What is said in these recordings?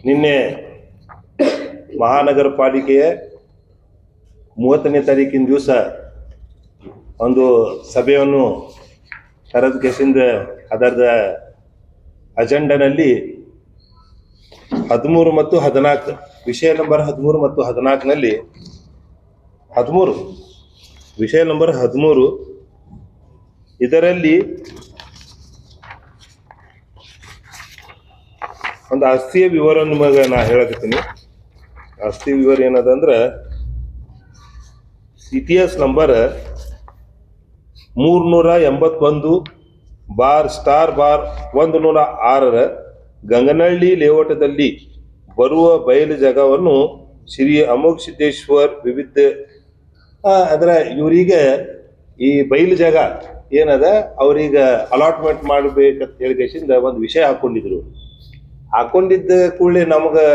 ನಿನ್ನೆ ಮಹಾನಗರ ಪಾಲಿಕೆಯ 30ನೇ ತಾರೀಕಿನ ದಿವಸ ಒಂದು ಸಭೆಯನ್ನು ಕರೆದ ಕೇಸಿಂದ ಅದರ ಅಜೆಂಡಾನಲ್ಲಿ 13 ಮತ್ತು 14 ವಿಷಯ ನಂಬರ್ 13 ಮತ್ತು 14ನಲ್ಲಿ 13 ವಿಷಯ ನಂಬರ್ 13 ಇದರಲ್ಲಿ ಒಂದು ಆಸ್ತಿಯ ವಿವರ ನಿಮಗೆ ನಾ ಹೇಳಕತ್ತೀನಿ. ಆಸ್ತಿ ವಿವರ ಏನದ ಅಂದ್ರೆ CTS ನಂಬರ್ 381/106 ಗಂಗನಹಳ್ಳಿ ಲೇಔಟದಲ್ಲಿ ಬರುವ ಬಯಲು ಜಾಗವನ್ನು ಶ್ರೀ ಅಮೋಘ ಸಿದ್ದೇಶ್ವರ್ ವಿವಿಧ ಅದರ ಇವರಿಗೆ ಈ ಬಯಲು ಜಾಗ ಏನದ ಅವ್ರೀಗ ಅಲಾಟ್ಮೆಂಟ್ ಮಾಡಬೇಕಂತ ಹೇಳಿಕೆಸಿಂದ ಒಂದು ವಿಷಯ ಹಾಕೊಂಡಿದ್ದ ಕೂಡಲೇ ನಮಗೆ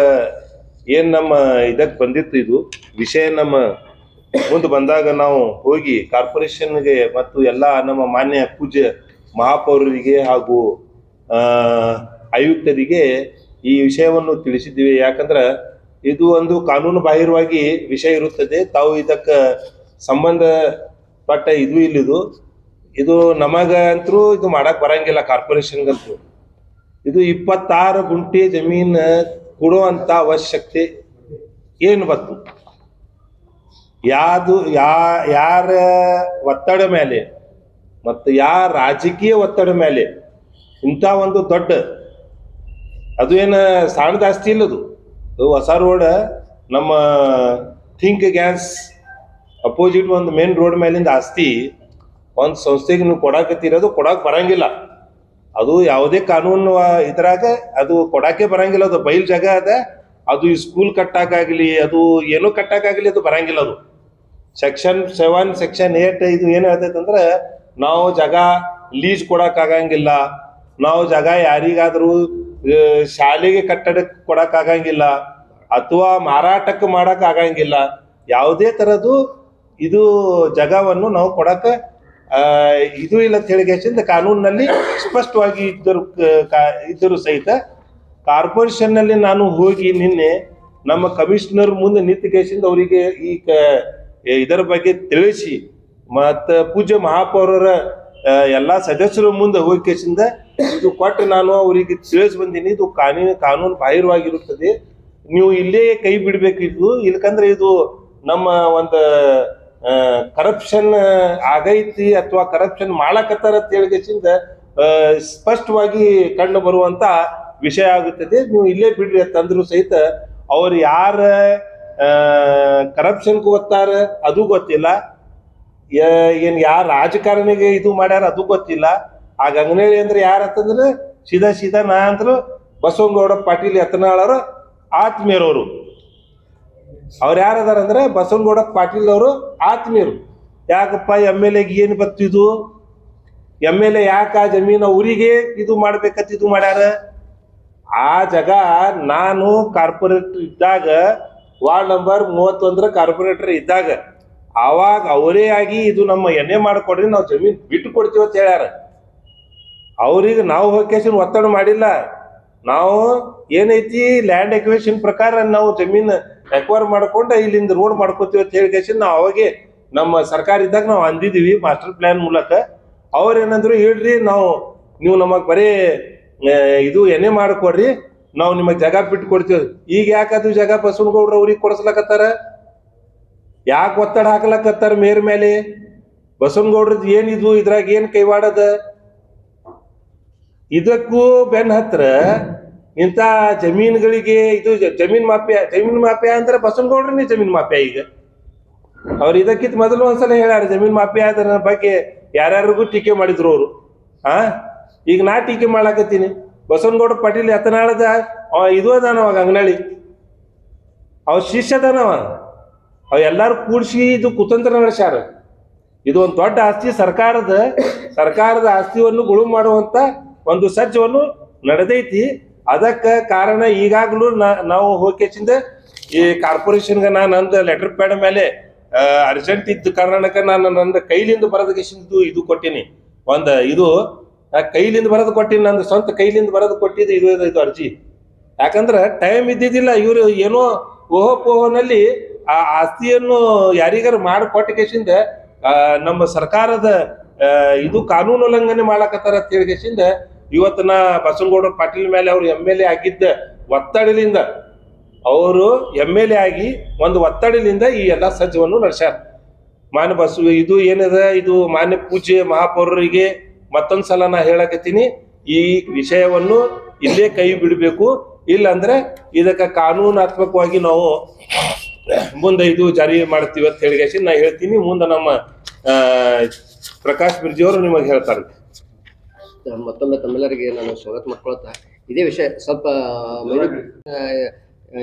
ಏನು ನಮ್ಮ ಇದಕ್ಕೆ ಬಂದಿತ್ತು, ಇದು ವಿಷಯ ನಮ್ಮ ಮುಂದೆ ಬಂದಾಗ ನಾವು ಹೋಗಿ ಕಾರ್ಪೊರೇಷನ್ಗೆ ಮತ್ತು ಎಲ್ಲ ನಮ್ಮ ಮಾನ್ಯ ಪೂಜ್ಯ ಮಹಾಪೌರರಿಗೆ ಹಾಗೂ ಆಯುಕ್ತರಿಗೆ ಈ ವಿಷಯವನ್ನು ತಿಳಿಸಿದ್ದೀವಿ. ಯಾಕಂದ್ರೆ ಇದು ಒಂದು ಕಾನೂನು ಬಾಹಿರವಾಗಿ ವಿಷಯ ಇರುತ್ತದೆ. ತಾವು ಇದಕ್ಕೆ ಸಂಬಂಧಪಟ್ಟ ಇದು ನಮಗಂತರೂ ಇದು ಮಾಡಕ್ ಬರಂಗಿಲ್ಲ. ಕಾರ್ಪೊರೇಷನ್ಗಂತೂ ಇದು 26 ಗುಂಟೆ ಜಮೀನು ಕೊಡುವಂತ ಅವಶ್ಯಕತೆ ಏನು ಬಂತು? ಯಾರ ಒತ್ತಡ ಮೇಲೆ ಮತ್ತು ಯಾರ ರಾಜಕೀಯ ಒತ್ತಡ ಮೇಲೆ ಇಂಥ ಒಂದು ದೊಡ್ಡ, ಅದು ಏನು ಸಣ್ಣದ ಆಸ್ತಿ ಇಲ್ಲದು. ಹೊಸ ರೋಡ್ ನಮ್ಮ ಥಿಂಕ್ ಗ್ಯಾಸ್ ಅಪೋಸಿಟ್ ಒಂದು ಮೇನ್ ರೋಡ್ ಮೇಲಿಂದ ಆಸ್ತಿ ಒಂದು ಸಂಸ್ಥೆಗೆ ನೀವು ಕೊಡಾಕತ್ತೀರದು ಕೊಡಕ್ಕೆ ಬರಂಗಿಲ್ಲ. ಅದು ಯಾವುದೇ ಕಾನೂನು ಇದ್ರಾಗ ಅದು ಕೊಡಾಕೆ ಬರಂಗಿಲ್ಲ. ಅದು ಬಯಲು ಜಾಗ ಅದ. ಅದು ಈ ಸ್ಕೂಲ್ ಕಟ್ಟಾಕಾಗಲಿ, ಅದು ಏನೋ ಕಟ್ಟಾಕಾಗಲಿ, ಅದು ಬರಂಗಿಲ್ಲ. ಅದು ಸೆಕ್ಷನ್ 7 ಸೆಕ್ಷನ್ 8 ಇದು ಏನು ಹೇಳ್ತೈತಂದ್ರೆ ನಾವು ಜಾಗ ಲೀಸ್ ಕೊಡಕ್ಕಾಗಂಗಿಲ್ಲ, ನಾವು ಜಾಗ ಯಾರಿಗಾದ್ರೂ ಶಾಲೆಗೆ ಕಟ್ಟಡಕ್ಕೆ ಕೊಡಕ್ಕಾಗಂಗಿಲ್ಲ, ಅಥವಾ ಮಾರಾಟಕ್ಕೆ ಮಾಡಕ್ ಆಗಂಗಿಲ್ಲ. ಯಾವುದೇ ತರದ್ದು ಇದು ಜಾಗವನ್ನು ನಾವು ಕೊಡಕ ಇದು ಇಲ್ಲ ಅಂತ ಹೇಳಿಕೆಸಿಂದ ಕಾನೂನಿನಲ್ಲಿ ಸ್ಪಷ್ಟವಾಗಿ ಇದ್ದರೂ ಸಹಿತ ಕಾರ್ಪೊರೇಷನ್ ನಲ್ಲಿ ನಾನು ಹೋಗಿ ನಿನ್ನೆ ನಮ್ಮ ಕಮಿಷನರ್ ಮುಂದೆ ನಿಂತಿಕೆಸಿಂದ ಅವರಿಗೆ ಈ ಇದರ ಬಗ್ಗೆ ತಿಳಿಸಿ, ಮತ್ತು ಪೂಜ್ಯ ಮಹಾಪೌರರ ಎಲ್ಲಾ ಸದಸ್ಯರ ಮುಂದೆ ಹೋಗಿಕೆಸಿಂದ ಇದು ಕೊಟ್ಟು ನಾನು ಅವರಿಗೆ ತಿಳಿಸಿ ಬಂದೀನಿ. ಇದು ಕಾನೂನು ಬಾಹಿರವಾಗಿರುತ್ತದೆ. ನೀವು ಇಲ್ಲೇ ಕೈ ಬಿಡ್ಬೇಕಿದ್ದು, ಇಲ್ಕಂದ್ರೆ ಇದು ನಮ್ಮ ಒಂದು ಕರಪ್ಷನ್ ಆಗೈತಿ ಅಥವಾ ಕರಪ್ಷನ್ ಮಾಡಕತ್ತಾರ ಅಂತ ಹೇಳಿಕೆಸಿಂದ ಸ್ಪಷ್ಟವಾಗಿ ಕಂಡು ಬರುವಂತ ವಿಷಯ ಆಗುತ್ತದೆ. ನೀವು ಇಲ್ಲೇ ಬಿಡ್ರಿ ಅಂತಂದ್ರು ಸಹಿತ ಅವ್ರು ಯಾರ ಕರಪ್ಷನ್ಗೆ ಓದ್ತಾರ ಅದು ಗೊತ್ತಿಲ್ಲ, ಏನ್ ಯಾರ ರಾಜಕಾರಣಿಗೆ ಇದು ಮಾಡ್ಯಾರ ಅದು ಗೊತ್ತಿಲ್ಲ. ಆ ಗಂಗನಹಳ್ಳಿ ಅಂದ್ರೆ ಯಾರಂತಂದ್ರೆ ಸೀದಾ ನಾ ಅಂದ್ರು ಬಸವನಗೌಡ ಪಾಟೀಲ್ ಯತ್ನಾಳರ ಆತ್ಮೀಯರವರು. ಅವ್ರು ಯಾರದಾರ ಅಂದ್ರೆ ಬಸವನಗೌಡ ಪಾಟೀಲ್ ಅವರು ಆತ್ಮೀಯರು. ಯಾಕಪ್ಪ MLA ಏನು ಬತ್ತಿದು? MLA ಯಾಕ ಆ ಜಮೀನು ಅವರಿಗೆ ಇದು ಮಾಡ್ಬೇಕಂತ ಇದು ಮಾಡ್ಯಾರ? ಆ ಜಾಗ ನಾನು ಕಾರ್ಪೊರೇಟರ್ ಇದ್ದಾಗ, ವಾರ್ಡ್ ನಂಬರ್ 31 ಕಾರ್ಪೊರೇಟರ್ ಇದ್ದಾಗ, ಆವಾಗ ಅವರೇ ಆಗಿ ಇದು ನಮ್ಮ ಎನ್ನೆ ಮಾಡಿಕೊಡ್ರಿ, ನಾವು ಜಮೀನ್ ಬಿಟ್ಟು ಕೊಡ್ತೀವಿ ಅಂತ ಹೇಳ್ಯಾರ. ಅವ್ರಿಗೆ ನಾವು ಹೋಗಿ ಒತ್ತಡ ಮಾಡಿಲ್ಲ. ನಾವು ಏನೈತಿ ಲ್ಯಾಂಡ್ ಎಕ್ವಿಷನ್ ಪ್ರಕಾರ ನಾವು ಜಮೀನ್ ಎಕ್ವೈರ್ ಮಾಡ್ಕೊಂಡು ಇಲ್ಲಿಂದ ರೋಡ್ ಮಾಡ್ಕೋತೀವಿ ಅಂತ ಹೇಳಿ ನಾವು ಅವಾಗೆ ನಮ್ಮ ಸರ್ಕಾರ ಇದ್ದಾಗ ನಾವು ಅಂದಿದೀವಿ ಮಾಸ್ಟರ್ ಪ್ಲಾನ್ ಮೂಲಕ. ಅವ್ರೇನಂದ್ರು ಹೇಳ್ರಿ, ನೀವು ನಮಗ್ ಬರೀ ಇದು ಎನ್ನೆ ಮಾಡಿಕೊಡ್ರಿ, ನಾವು ನಿಮಗ್ ಜಾಗ ಬಿಟ್ಟು ಕೊಡ್ತೀವಿ. ಈಗ ಯಾಕದು ಜಾಗ ಬಸವನಗೌಡ್ರ ಅವ್ರಿಗೆ ಕೊಡಿಸ್ಲಕತ್ತಾರ? ಯಾಕೆ ಒತ್ತಡ ಹಾಕ್ಲಕತ್ತಾರ ಮೇರ್ ಮೇಲೆ? ಬಸವನಗೌಡ್ರದ್ ಏನಿದು, ಇದ್ರಾಗ ಏನ್ ಕೈವಾಡದ? ಇದಕ್ಕೂ ಬೆನ್ ಹತ್ರ ಇಂಥ ಜಮೀನುಗಳಿಗೆ ಇದು ಜಮೀನ್ ಮಾಫಿಯಾ ಅಂದ್ರೆ ಬಸವನಗೌಡ್ರನೇ ಜಮೀನ್ ಮಾಫಿಯಾ. ಈಗ ಅವ್ರು ಇದಕ್ಕಿಂತ ಮೊದಲು ಒಂದ್ಸಲ ಹೇಳ್ಯಾರ ಜಮೀನ್ ಮಾಫಿಯಾ ಅದರ ಬಗ್ಗೆ ಯಾರ್ಯಾರಿಗೂ ಟೀಕೆ ಮಾಡಿದ್ರು ಅವರು. ಈಗ ನಾ ಟೀಕೆ ಮಾಡ್ಲಾಕತ್ತೀನಿ. ಬಸವನಗೌಡ ಪಾಟೀಲ್ ಯತ್ನಾಳದ ಇದು ಅದಾನವ ಗಂಗನಹಳ್ಳಿ, ಅವ್ ಶಿಷ್ಯ ಅದಾನವ. ಅವ್ ಎಲ್ಲಾರು ಕೂಡ್ಸಿ ಇದು ಕುತಂತ್ರ ನಡೆಸ್ಯಾರ. ಇದು ಒಂದು ದೊಡ್ಡ ಆಸ್ತಿ, ಸರ್ಕಾರದ ಆಸ್ತಿಯನ್ನು ಗುಳು ಮಾಡುವಂತ ಒಂದು ಸಜ್ಜವನ್ನು ನಡೆದೈತಿ. ಅದಕ್ಕೆ ಕಾರಣ ಈಗಾಗಲೂ ನಾವು ಹೋಗಿಸಿಂದ ಈ ಕಾರ್ಪೊರೇಷನ್ಗೆ ನಾನು ನಂದು ಲೆಟರ್ ಪ್ಯಾಡ್ ಮೇಲೆ ಅರ್ಜೆಂಟ್ ಇದ್ದ ಕಾರಣಕ್ಕೆ ನಾನು ನಂದು ಕೈಲಿಂದ ಬರೆದು ಇದು ಕೊಟ್ಟಿನಿ. ಇದು ಕೈಲಿಂದ ಬರೆದು ಕೊಟ್ಟಿನಿ, ನಂದು ಸ್ವಂತ ಕೈಲಿಂದ ಬರೆದು ಕೊಟ್ಟಿದ್ದು ಇದು ಅರ್ಜಿ. ಯಾಕಂದ್ರೆ ಟೈಮ್ ಇದ್ದಿದ್ದಿಲ್ಲ. ಇವರು ಏನೋ ಓಹೋಪೋಹನಲ್ಲಿ ಆ ಆಸ್ತಿಯನ್ನು ಯಾರಿಗಾರ ಮಾಡಿಕೊಟ್ಟ ಕೇಸಿಂದ ನಮ್ಮ ಸರ್ಕಾರದ ಇದು ಕಾನೂನು ಉಲ್ಲಂಘನೆ ಮಾಡಕತ್ತಾರ ಅಂತ ಹೇಳಿ ಕೇಸಿಂದ ಇವತ್ತಿನ ಬಸವನಗೌಡ ಪಾಟೀಲ್ ಮೇಲೆ ಅವರು MLA ಆಗಿದ್ದ ಒತ್ತಡದಿಂದ, ಅವರು MLA ಆಗಿ ಒಂದು ಒತ್ತಡದಿಂದ ಈ ಎಲ್ಲ ಸಜ್ಜವನ್ನು ನಡೆಸ್ಯಾರ. ಮಾನ್ಯ ಇದು ಏನಿದೆ, ಇದು ಮಾನ್ಯ ಪೂಜ್ಯ ಮಹಾಪೌರರಿಗೆ ಮತ್ತೊಂದ್ಸಲ ನಾ ಹೇಳಕತ್ತೀನಿ, ಈ ವಿಷಯವನ್ನು ಇಲ್ಲೇ ಕೈ ಬಿಡಬೇಕು. ಇಲ್ಲಾಂದ್ರೆ ಇದಕ್ಕೆ ಕಾನೂನಾತ್ಮಕವಾಗಿ ನಾವು ಮುಂದೆ ಇದು ಜಾರಿ ಮಾಡ್ತೀವಿ ಅಂತ ಹೇಳಿ ನಾ ಹೇಳ್ತೀನಿ. ಮುಂದೆ ನಮ್ಮ ಪ್ರಕಾಶ್ ಬಿರ್ಜಿ ಅವರು ನಿಮಗೆ ಹೇಳ್ತಾರೆ. ಮತ್ತೊಮ್ಮೆ ತಮ್ಮೆಲ್ಲರಿಗೆ ನಾನು ಸ್ವಾಗತ ಮಾಡ್ಕೊಳ್ತಾ, ಇದೇ ವಿಷಯ ಸ್ವಲ್ಪ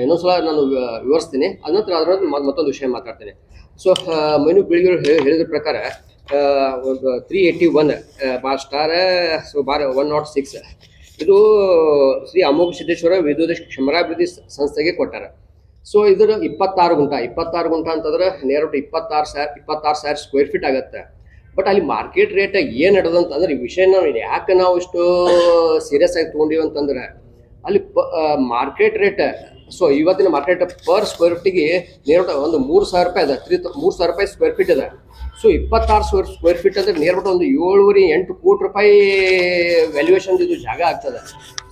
ಇನ್ನೊಂದ್ಸಲ ನಾನು ವಿವರಿಸ್ತೀನಿ. ಅನಂತರ ಅದರ ಮತ್ತೊಂದು ವಿಷಯ ಮಾತಾಡ್ತೇನೆ. ಸೊ ಮೈನು ಬೀಳಿಗೆರು ಹೇಳಿದ ಪ್ರಕಾರ 381 ಸೊ ಬಾರ್ 106 ಇದು ಶ್ರೀ ಅಮೋಘ ಸಿದ್ದೇಶ್ವರ ವಿದ್ಯುತ್ ಕ್ಷಮರಾಭಿವೃದ್ಧಿ ಸಂಸ್ಥೆಗೆ ಕೊಟ್ಟಾರ. ಸೊ ಇದರ 26 ಗುಂಟ ಅಂತಂದ್ರೆ ನೇರ 26 ಸಾವಿರ ಸ್ಕ್ವೇರ್ ಫೀಟ್ ಆಗುತ್ತೆ. ಬಟ್ ಅಲ್ಲಿ ಮಾರ್ಕೆಟ್ ರೇಟ್ ಏನು ನಡೆದಂತಂದ್ರೆ ಈ ವಿಷಯ ಯಾಕೆ ನಾವು ಇಷ್ಟು ಸೀರಿಯಸ್ ಆಗಿ ತೊಗೊಂಡಿವಿ ಅಂತಂದ್ರೆ ಅಲ್ಲಿ ಮಾರ್ಕೆಟ್ ರೇಟ್, ಸೊ ಇವತ್ತಿನ ಮಾರ್ಕೆಟ್ ಪರ್ ಸ್ಕ್ವೇರ್ ಫೀಟಿಗೆ ನೇರ ಒಂದು 3,000 ರೂಪಾಯಿ ಅದ. 3,000 ರೂಪಾಯಿ ಸ್ಕ್ವೇರ್ ಫೀಟ್ ಅದ. ಸೊ 26 ಸ್ಕ್ವೇರ್ ಫೀಟ್ ಅಂದ್ರೆ ನೇರ ಒಂದು 7.8 ಕೋಟಿ ರೂಪಾಯಿ ವ್ಯಾಲ್ಯೂಯೇಷನ್ ಇದು ಜಾಗ ಆಗ್ತದೆ.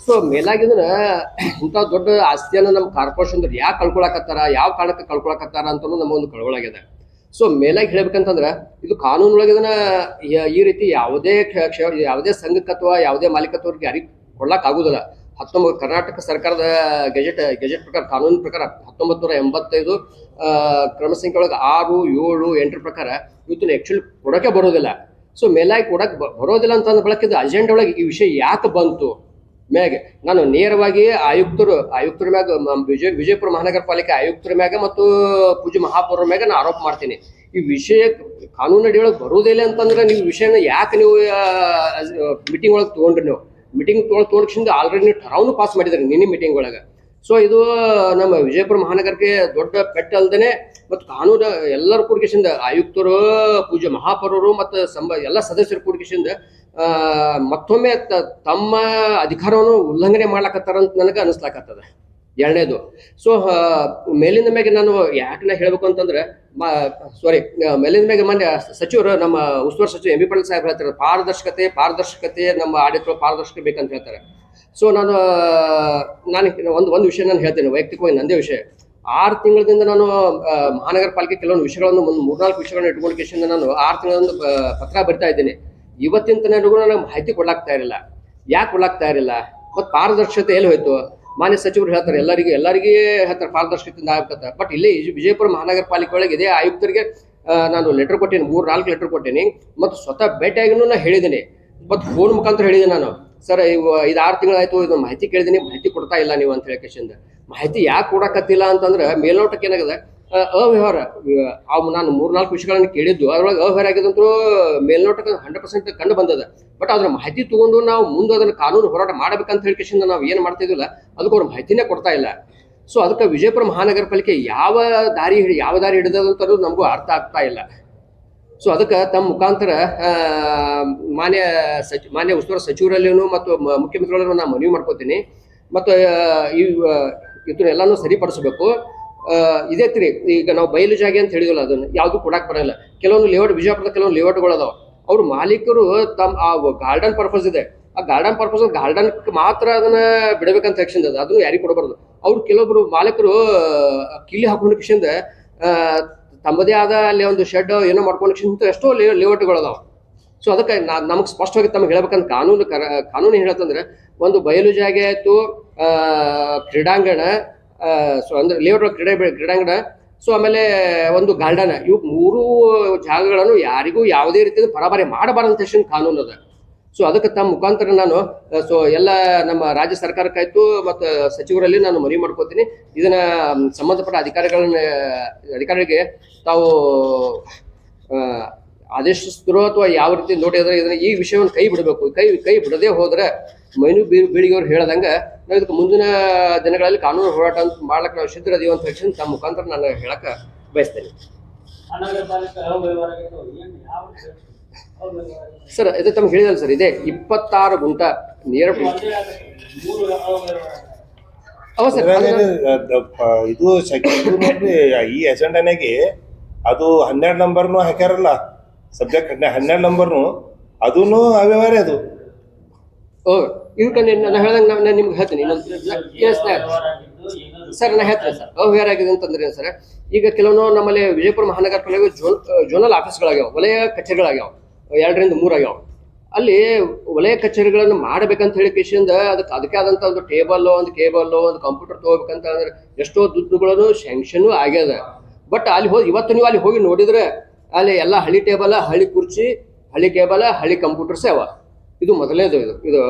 ಸೊ ಮೇಲಾಗಿದ್ರೆ ಇಂಥ ದೊಡ್ಡ ಆಸ್ತಿಯನ್ನು ನಮ್ಮ ಕಾರ್ಪೊರೇಷನ್ ಯಾಕೆ ಕಳ್ಕೊಳಕತ್ತಾರ, ಯಾವ ಕಾರಣಕ್ಕೆ ಕಳ್ಕೊಳಕತ್ತಾರ ಅಂತ ನಮಗೊಂದು ಕಳ್ಕೊಳಾಗಿದೆ. ಸೊ ಮೇಲಾಗಿ ಹೇಳ್ಬೇಕಂತಂದ್ರೆ ಇದು ಕಾನೂನೊಳಗೆ ಇದನ್ನ ಈ ರೀತಿ ಯಾವುದೇ ಸಂಘಕ್ಕೆ ಅಥವಾ ಯಾವುದೇ ಮಾಲೀಕತ್ವರಿಗೆ ಯಾರಿಗೆ ಕೊಡ್ಲಕ್ ಆಗುದಿಲ್ಲ. ಕರ್ನಾಟಕ ಸರ್ಕಾರದ ಗೆಜೆಟ್ ಪ್ರಕಾರ, ಕಾನೂನು ಪ್ರಕಾರ 1985 ಕ್ರಮ ಸಂಖ್ಯೆ ಒಳಗೆ 6, 7, 8 ಪ್ರಕಾರ ಇವತ್ತು ಆಕ್ಚುಲಿ ಕೊಡೋಕೆ ಬರೋದಿಲ್ಲ. ಸೊ ಮೇಲಾಗಿ ಕೊಡಕ್ಕೆ ಬರೋದಿಲ್ಲ ಅಂತ ಅಂದ ಬಳಕೆ ಅಜೆಂಡಾ ಒಳಗೆ ಈ ವಿಷಯ ಯಾಕೆ ಬಂತು ಮ್ಯಾಗೆ ನಾನು ನೇರವಾಗಿ ಆಯುಕ್ತರ ಮ್ಯಾಗ ವಿಜಯಪುರ ಮಹಾನಗರ ಪಾಲಿಕೆ ಆಯುಕ್ತರ ಮ್ಯಾಗ ಮತ್ತು ಪೂಜ್ಯ ಮಹಾಪೌರ ಮ್ಯಾಗ ನಾನು ಆರೋಪ ಮಾಡ್ತೀನಿ. ಈ ವಿಷಯ ಕಾನೂನು ಅಡಿಯೊಳಗೆ ಬರೋದಿಲ್ಲ ಅಂತಂದ್ರೆ ನೀವು ವಿಷಯನ ಯಾಕೆ ನೀವು ಮೀಟಿಂಗ್ ಒಳಗೆ ತೊಗೊಂಡ್ರಿ? ನೀವು ಮೀಟಿಂಗ್ ತೊಗೊಂಡ್ಕಿಂದ ಆಲ್ರೆಡಿ ನೀವು ಠರಾವ್ನು ಪಾಸ್ ಮಾಡಿದ್ರಿ ನಿನ್ನೆ ಮೀಟಿಂಗ್ ಒಳಗೆ. ಸೊ ಇದು ನಮ್ಮ ವಿಜಯಪುರ ಮಹಾನಗರಕ್ಕೆ ದೊಡ್ಡ ಪೆಟ್ಟು ಅಲ್ದೇನೆ ಮತ್ತು ಕಾನೂನು ಎಲ್ಲರೂ ಕೂಡಿಕೆಸಿಂದ ಆಯುಕ್ತರು, ಪೂಜ್ಯ ಮಹಾಪೌರರು ಮತ್ತು ಎಲ್ಲ ಸದಸ್ಯರು ಕೂಡಿಕೆಸಿಂದ ಮತ್ತೊಮ್ಮೆ ತಮ್ಮ ಅಧಿಕಾರವನ್ನು ಉಲ್ಲಂಘನೆ ಮಾಡ್ಲಾಕತ್ತಾರಂತ ನನಗೆ ಅನಿಸ್ಲಾಕತ್ತದ. ಎರಡನೇದು, ಸೊ ಮೇಲಿಂದ ಮ್ಯಾಗೆ ನಾನು ಯಾಕೆ ಹೇಳ್ಬೇಕು ಅಂತಂದ್ರೆ ಮೇಲಿಂದ ಮ್ಯಾಗೆ ಮಾನ್ಯ ಸಚಿವರು, ನಮ್ಮ ಉಸ್ತುವಾರಿ ಸಚಿವ MB ಪಾಟೀಲ್ ಸಾಹೇಬ್ ಹೇಳ್ತಾರೆ ಪಾರದರ್ಶಕತೆ ನಮ್ಮ ಆಡಳಿತ ಪಾರದರ್ಶಕತೆ ಬೇಕಂತ ಹೇಳ್ತಾರೆ. ಸೊ ನಾನು ಒಂದು ವಿಷಯ ನಾನು ಹೇಳ್ತೇನೆ, ವೈಯಕ್ತಿಕವಾಗಿ ನಂದೇ ವಿಷಯ. 6 ತಿಂಗಳಿಂದ ನಾನು ಮಹಾನಗರ ಪಾಲಿಕೆ ಕೆಲವೊಂದು ವಿಷಯಗಳನ್ನು 3-4 ವಿಷಯಗಳನ್ನು ಇಟ್ಕೊಂಡಿಕೆಯಿಂದ ನಾನು 6 ತಿಂಗಳಿಂದ ಪತ್ರ ಬರಿತಾ ಇದ್ದೀನಿ. ಇವತ್ತಿನ ತನಗೂ ನನಗೆ ಮಾಹಿತಿ ಕೊಡ್ಲಾಗ್ತಾ ಇರಲಿಲ್ಲ. ಯಾಕೆ ಕೊಡ್ಲಾಗ್ತಾ ಇರಲಿಲ್ಲ ಮತ್ತು ಪಾರದರ್ಶಕತೆ ಎಲ್ಲಿ ಹೋಯ್ತು? ಮಾನ್ಯ ಸಚಿವರು ಹೇಳ್ತಾರೆ ಎಲ್ಲರಿಗೆ ಹೇಳ್ತಾರೆ ಪಾರದರ್ಶಕತೆಯಿಂದ ಆಗ್ತದೆ. ಬಟ್ ಇಲ್ಲಿ ವಿಜಯಪುರ ಮಹಾನಗರ ಪಾಲಿಕೆ ಒಳಗೆ ಇದೇ ಆಯುಕ್ತರಿಗೆ ನಾನು ಲೆಟರ್ ಕೊಟ್ಟೇನಿ, 3-4 ಲೆಟರ್ ಕೊಟ್ಟೇನಿ ಮತ್ತು ಸ್ವತಃ ಭೇಟಿಯಾಗಿನೂ ನಾನು ಹೇಳಿದ್ದೀನಿ ಮತ್ತು ಫೋನ್ ಮುಖಾಂತರ ಹೇಳಿದ್ದೀನಿ. ನಾನು ಸರ್ ಇದು 6 ತಿಂಗಳಾಯ್ತು, ಇದು ಮಾಹಿತಿ ಕೇಳಿದ್ದೀನಿ, ಮಾಹಿತಿ ಕೊಡ್ತಾ ಇಲ್ಲ ನೀವು ಅಂತ ಹೇಳಿಕೆಶಿಂದ. ಮಾಹಿತಿ ಯಾಕೆ ಕೊಡಕತ್ತಿಲ್ಲ ಅಂತಂದ್ರೆ ಮೇಲ್ನೋಟಕ್ಕೆ ಏನಾಗಿದೆ ಅವ್ಯವಹಾರ. ನಾನು 3-4 ವಿಷಯಗಳನ್ನು ಕೇಳಿದ್ದು ಅದ್ರೊಳಗೆ ಅವ್ಯವಹಾರ ಆಗಿದಂತೂ ಮೇಲ್ನೋಟಕ್ಕೆ 100% ಕಂಡು ಬಂದದ. ಬಟ್ ಅದ್ರ ಮಾಹಿತಿ ತಗೊಂಡು ನಾವು ಮುಂದೆ ಅದನ್ನು ಕಾನೂನು ಹೋರಾಟ ಮಾಡಬೇಕಂತ ಹೇಳಿಕೆಶಿಂದ ನಾವು ಏನು ಮಾಡ್ತಿದ್ದಿಲ್ಲ, ಅದಕ್ಕೆ ಅವ್ರು ಮಾಹಿತಿನೇ ಕೊಡ್ತಾ ಇಲ್ಲ. ಸೊ ಅದಕ್ಕೆ ವಿಜಯಪುರ ಮಹಾನಗರ ಪಾಲಿಕೆ ಯಾವ ದಾರಿ ಹಿಡಿದಂತ ನಮಗೂ ಅರ್ಥ ಆಗ್ತಾ ಇಲ್ಲ. ಸೊ ಅದಕ್ಕೆ ತಮ್ಮ ಮುಖಾಂತರ ಮಾನ್ಯ ಉಸ್ತುವಾರಿ ಸಚಿವರಲ್ಲಿನೂ ಮತ್ತು ಮುಖ್ಯಮಂತ್ರಿಗಳಲ್ಲೂ ನಾನು ಮನವಿ ಮಾಡ್ಕೋತೀನಿ. ಮತ್ತು ಇದನ್ನೆಲ್ಲಾನು ಸರಿಪಡಿಸಬೇಕು. ಇದೇ ತಿರಿ ಈಗ ನಾವು ಬಯಲು ಜಾಗೆ ಅಂತ ಹೇಳಿದಲ್ಲ, ಅದನ್ನು ಯಾವುದು ಕೊಡಕ್ಕೆ ಬರಲ್ಲ. ಕೆಲವೊಂದು ಲೇಔಟ್, ವಿಜಯಪುರದ ಕೆಲವೊಂದು ಲೇಔಟ್ಗಳು ಅದಾವ, ಅವ್ರ ಮಾಲೀಕರು ತಮ್ಮ ಆ ಗಾರ್ಡನ್ ಪರ್ಪಸ್ ಇದೆ, ಆ ಗಾರ್ಡನ್ ಪರ್ಪಸ್ ಗಾರ್ಡನ್ ಮಾತ್ರ ಅದನ್ನ ಬಿಡಬೇಕಂತ ಸೆಕ್ಷನ್ ಅದ, ಅದನ್ನು ಯಾರಿಗೆ ಕೊಡಬಾರ್ದು. ಅವ್ರು ಕೆಲವೊಬ್ರು ಮಾಲೀಕರು ಕಿಲ್ಲಿ ಹಾಕೊಂಡು ಕಿಶಿಂದ ತಮ್ಮದೇ ಆದ ಅಲ್ಲಿ ಒಂದು ಶೆಡ್ ಏನೋ ಮಾಡ್ಕೊಂಡು ಎಷ್ಟೋ ಲೇಔಟ್ಗಳು ಅದಾವ. ಸೊ ಅದಕ್ಕೆ ನಮಗೆ ಸ್ಪಷ್ಟವಾಗಿ ತಮಗೆ ಹೇಳ್ಬೇಕಂತ ಕಾನೂನು ಹೇಳತ್ತಂದ್ರೆ ಒಂದು ಬಯಲು ಜಾಗೆ ಆಯಿತು, ಕ್ರೀಡಾಂಗಣ, ಸೊ ಅಂದ್ರೆ ಲೇಔಟ್ ಕ್ರೀಡಾಂಗಣ, ಸೊ ಆಮೇಲೆ ಒಂದು ಗಾರ್ಡನ್, ಇವು 3 ಜಾಗಗಳನ್ನು ಯಾರಿಗೂ ಯಾವುದೇ ರೀತಿಯ ಪರಭಾರೆ ಮಾಡಬಾರಂತ ಕಾನೂನು ಅದ. ಸೊ ಅದಕ್ಕೆ ತಮ್ಮ ಮುಖಾಂತರ ನಾನು ಎಲ್ಲ ನಮ್ಮ ರಾಜ್ಯ ಸರ್ಕಾರಕ್ಕಾಯ್ತು ಮತ್ತು ಸಚಿವರಲ್ಲಿ ನಾನು ಮನವಿ ಮಾಡ್ಕೋತೀನಿ. ಇದನ್ನ ಸಂಬಂಧಪಟ್ಟ ಅಧಿಕಾರಿಗಳಿಗೆ ತಾವು ಆದೇಶಿಸಿದ್ರು ಅಥವಾ ಯಾವ ರೀತಿ ನೋಡಿದ್ರೆ ಇದನ್ನ ಈ ವಿಷಯವನ್ನು ಕೈ ಬಿಡಬೇಕು. ಕೈ ಬಿಡದೆ ಹೋದ್ರೆ ಮೈನು ಬೀಳಿಗೆಯವ್ರು ಹೇಳ್ದಂಗೆ ನಾವು ಇದಕ್ಕೆ ಮುಂದಿನ ದಿನಗಳಲ್ಲಿ ಕಾನೂನು ಹೋರಾಟ ಅಂತ ಮಾಡ್ಲಿಕ್ಕೆ ನಾವು ಸಿದ್ಧರದೀವಿ ಅಂತ ಹೇಳಿ ತಮ್ಮ ಮುಖಾಂತರ ನಾನು ಹೇಳಕ್ಕೆ ಬಯಸ್ತೇನೆ. ಸರ್ ಇದು ತಮ್ಗೆ ಹೇಳಿದಲ್ಲ ಸರ್, ಇದೆ 26 ಗುಂಟ ನೇರ ಅವ ಸರ್ ಇದು ಇದು ನೋಡ್ರಿ ಈ ಅಜೆಂಡಾನಾಗೆ ಅದು 12 ನಂಬರ್ನು ಹಾಕ್ಯಾರಲ್ಲ ಸಬ್ಜೆಕ್ಟ್ 12 ನಂಬರ್ನು ಅದೂನು ಅವ್ಯವಹಾರ ಅದು. ಇದಕ್ಕೆ ನಾನು ಹೇಳ್ದಂಗೆ ನಾನು ನಿಮ್ಗೆ ಹೇಳ್ತೀನಿ ಸರ್. ನಾನು ಹೇಳ್ತೀನಿ ಸರ್ ಅವ್ಯವಹಾರ ಆಗಿದೆ ಅಂತಂದ್ರೆ ಸರ್, ಈಗ ಕೆಲವೊಂದು ನಮ್ಮಲ್ಲಿ ವಿಜಯಪುರ ಮಹಾನಗರ ಪಾಲಿಕೆ ಜೋನಲ್ ಆಫೀಸ್ಗಳಾಗ್ಯಾವ, ವಲಯ ಕಚೇರಿಗಳಾಗ್ಯಾವ, 2 ರಿಂದ 3 ಆಗ್ಯಾವ. ಅಲ್ಲಿ ವಲಯ ಕಚೇರಿಗಳನ್ನು ಮಾಡ್ಬೇಕಂತ ಹೇಳಿ ಕಿಶಿಂದ ಅದಕ್ಕೆ ಆದಂತ ಒಂದು ಟೇಬಲ್, ಒಂದು ಕೇಬಲ್, ಒಂದು ಕಂಪ್ಯೂಟರ್ ತಗೋಬೇಕಂತ ಅಂದ್ರೆ ಎಷ್ಟೋ ದುಡ್ಡುಗಳನ್ನು ಸ್ಯಾಂಕ್ಷನ್ ಆಗ್ಯದ. ಬಟ್ ಅಲ್ಲಿ ಹೋಗಿ ಇವತ್ತು ನೀವು ಅಲ್ಲಿ ಹೋಗಿ ನೋಡಿದ್ರೆ ಅಲ್ಲಿ ಎಲ್ಲ ಹಳಿ ಟೇಬಲ್, ಹಳಿ ಕುರ್ಚಿ, ಹಳಿ ಕೇಬಲ್, ಹಳಿ ಕಂಪ್ಯೂಟರ್ಸೇ ಅವ. ಇದು ಮೊದಲನೇದು. ಇದು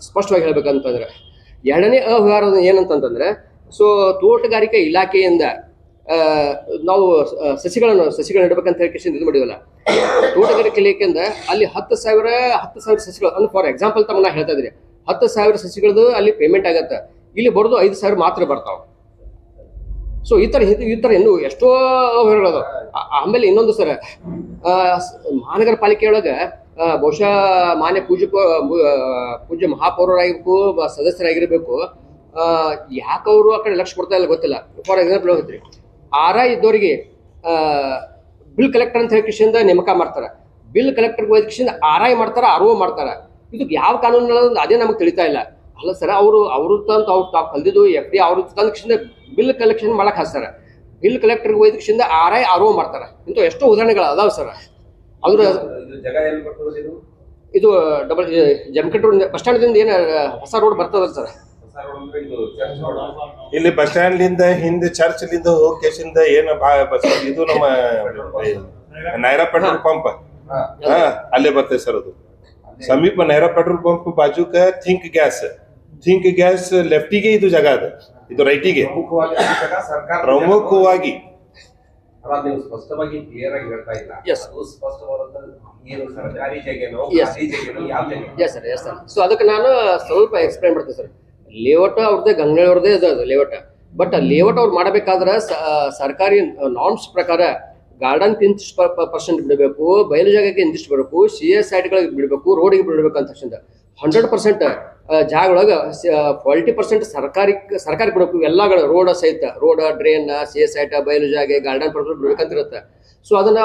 ಸ್ಪಷ್ಟವಾಗಿ ಹೇಳ್ಬೇಕಂತಂದ್ರೆ. ಎರಡನೇ ಅವ್ಯವಹಾರ ಏನಂತಂದ್ರೆ, ಸೊ ತೋಟಗಾರಿಕೆ ಇಲಾಖೆಯಿಂದ ನಾವು ಸಸಿಗಳನ್ನ ಇಡಬೇಕಂತ ಹೇಳಿ ಕಿಶಿಂದ ಇದು ಮಾಡಿದಲ್ಲ. ತೋಟಗಾರಿಕೆ ಇಲಾಖೆಯಿಂದ ಅಲ್ಲಿ 10,000 ಸಸಿಗಳು ಅಂದ್ರೆ ಫಾರ್ ಎಕ್ಸಾಂಪಲ್ ತಮ್ಮ ಹೇಳ್ತಾ ಇದ್ರಿ, 10,000 ಸಸಿಗಳದ್ದು ಅಲ್ಲಿ ಪೇಮೆಂಟ್ ಆಗತ್ತೆ. ಇಲ್ಲಿ ಬರೋದು 5,000 ಮಾತ್ರ ಬರ್ತಾವ. ಸೊ ಈ ತರ ಇನ್ನೂ ಎಷ್ಟೋ ಅವ್ಯವಹಾರಗಳು. ಆಮೇಲೆ ಇನ್ನೊಂದು ಸರ್, ಮಹಾನಗರ ಪಾಲಿಕೆಯೊಳಗ ಬಹುಶಃ ಮಾನ್ಯ ಪೂಜ್ಯ ಮಹಾಪೌರರಾಗಿರ್ಬೇಕು, ಸದಸ್ಯರಾಗಿರ್ಬೇಕು, ಯಾಕವರು ಆ ಕಡೆ ಲಕ್ಷ ಕೊಡ್ತಾ ಇಲ್ಲ ಗೊತ್ತಿಲ್ಲ. ಫಾರ್ ಎಕ್ಸಾಂಪಲ್ ಹೋಗ್ತೀರಿ, RI ಇದ್ದವರಿಗೆ ಬಿಲ್ ಕಲೆಕ್ಟರ್ ಅಂತ ಹೇಳಿ ಕಿಶಿಂದ ನೇಮಕ ಮಾಡ್ತಾರೆ. ಬಿಲ್ ಕಲೆಕ್ಟರ್ ಹೋದ ಕಿಶಿಂದ RI ಮಾಡ್ತಾರೆ, RO ಮಾಡ್ತಾರೆ. ಇದು ಯಾವ ಕಾನೂನು ಅದೇ ನಮಗೆ ತಿಳಿತಾ ಇಲ್ಲ. ಅಲ್ಲ ಸರ್, ಅವ್ರು ತಾವು ಕಲ್ದಿದ್ದು FD ಅವ್ರ ತಂದ ಕಿಶಿಂದ ಬಿಲ್ ಕಲೆಕ್ಷನ್ ಮಾಡಕ್ ಹಾಕ್ತಾರೆ. ಬಿಲ್ ಕಲೆಕ್ಟರ್ ಹೋದ ಕಿಶಿಂದ RI RO ಮಾಡ್ತಾರೆ. ಇಂಥ ಎಷ್ಟೋ ಉದಾಹರಣೆಗಳು ಅದಾವ ಸರ್. ಅದ್ರ ಇದು double Jamkhandi road bus stand ಏನು ಹೊಸ ರೋಡ್ ಬರ್ತದಲ್ಲ ಸರ್. ಇಲ್ಲಿ ಬಸ್ ಸ್ಟ್ಯಾಂಡ್ ಲಿಂದ ಹಿಂದೆ ಚರ್ಚ್ ಲಿಂದ ಹೋಗಿಂದ ಏನು ಇದು ನಮ್ಮ ನೈರಾ ಪೆಟ್ರೋಲ್ ಪಂಪ್ ಅಲ್ಲೇ ಬರ್ತದೆ ಸರ್. ಅದು ಸಮೀಪ ನೈರಾ ಪೆಟ್ರೋಲ್ ಪಂಪ್ ಬಾಜುಕ ಥಿಂಕ್ ಗ್ಯಾಸ್ ಲೆಫ್ಟಿಗೆ ಇದು ಜಾಗ ಅದ, ಇದು ರೈಟಿಗೆ ಪ್ರಮುಖವಾಗಿ. ನೀವು ಸ್ಪಷ್ಟವಾಗಿ ಕ್ಲಿಯರ್ ಆಗಿ ಹೇಳ್ತಾ ಇಲ್ಲ. ಅದು ಸ್ಪಷ್ಟವಾದಂತ ಏನು ಸರ್ಕಾರಿ ಜಾಗೇನೋ ಖಾಲಿ ಜಾಗೇನೋ ಯಾವ ಜಾಗ? Yes sir. ಸೊ ಅದಕ್ಕೆ ನಾನು ಸ್ವಲ್ಪ ಎಕ್ಸ್ಪ್ಲೈನ್ ಮಾಡ್ತೀನಿ ಸರ್. ಲೇಔಟ್ ಅವ್ರದ್ದೇ, ಗಂಗಳಿ ಅವ್ರದ್ದೇ ಅದು ಲೇಔಟ್. ಬಟ್ ಲೇಔಟ್ ಅವ್ರು ಮಾಡಬೇಕಾದ್ರೆ ಸರ್ಕಾರಿ ನಾರ್ಮ್ಸ್ ಪ್ರಕಾರ ಗಾರ್ಡನ್ ಇಂತಿಷ್ಟು % ಬಿಡಬೇಕು, ಬಯಲು ಜಾಗಕ್ಕೆ ಇಂತಿಷ್ಟು ಬರಬೇಕು, CS ಸೈಟ್ಗಳಿಗೆ ಬಿಡಬೇಕು, ರೋಡಿಗೆ ಬಿಡಬೇಕು ಅಂತ 100% ಜಾಗದೊಳಗೆ 40% ಸರ್ಕಾರಕ್ಕೆ ಬಿಡಬೇಕು. ಎಲ್ಲಗಳು ರೋಡ್ ಸಹಿತ, ರೋಡ್, ಡ್ರೈನ್, CS ಸೈಟ್, ಬಯಲು ಜಾಗ, ಗಾರ್ಡನ್ ಪರ್ಪಸ್ ಬಿಡ್ಬೇಕಂತಿರುತ್ತೆ. ಸೊ ಅದನ್ನ